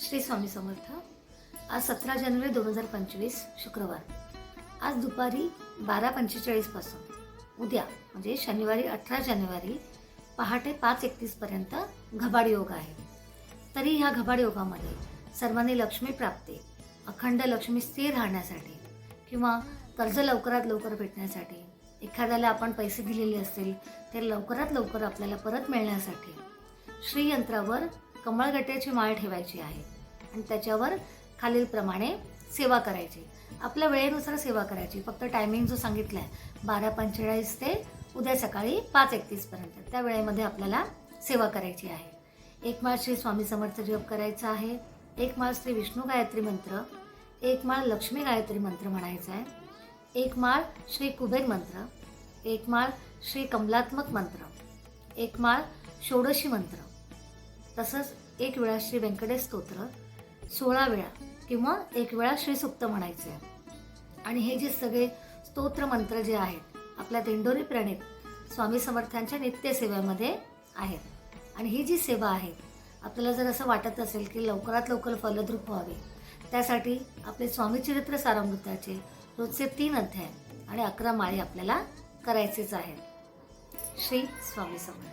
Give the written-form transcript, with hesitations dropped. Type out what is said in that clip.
श्री स्वामी समर्थ। आज 17 जानेवारी 2025 शुक्रवार। आज दुपारी 12:45 पासून उद्या म्हणजे शनिवारी 18 जानेवारी पहाटे 5:31 पर्यंत घबाड योग आहे। तरी ह्या घबाड योगामध्ये सर्वांनी लक्ष्मी प्राप्ती, अखंड लक्ष्मी स्थिर राहण्यासाठी किंवा कर्ज लवकरात लवकर भेटण्यासाठी, एखाद्याला आपण पैसे दिलेले असतील ते लवकरात लवकर आपल्याला परत मिळण्यासाठी श्रीयंत्रावर कमळगट्ट्याची माळ ठेवायची आहे आणि त्याच्यावर खालीलप्रमाणे सेवा करायची। आपल्या वेळेनुसार सेवा करायची। फक्त टायमिंग जो सांगितला आहे 12:45 ते उद्या सकाळी 5:31 पर्यंत, त्या वेळेमध्ये आपल्याला सेवा करायची आहे। एक माळ श्री स्वामी समर्थ जप करायचा आहे, एक माळ श्री विष्णू गायत्री मंत्र, एक माळ लक्ष्मी गायत्री मंत्र म्हणायचा आहे, एक माळ श्री कुबेर मंत्र, एक माळ श्री कमलात्मक मंत्र, एक माळ षोडशी मंत्र, तसंच एक वेळा श्री व्यंकटेश स्तोत्र 16 वेळा किंवा एक वेळा श्री सुक्त म्हणायचे आहे। आणि हे जे सगळे स्तोत्र मंत्र जे आहेत आपल्या दिंडोरी प्रणित स्वामी समर्थांच्या नित्यसेवेमध्ये आहेत। आणि ही जी सेवा आहे आपल्याला जर असं वाटत असेल की लवकरात लवकर फलद्रूप व्हावे, त्यासाठी आपले स्वामी चरित्र सारामृताचे रोजचे 3 अध्याय आणि 11 माळे आपल्याला करायचेच आहेत। श्री स्वामी समर्थ।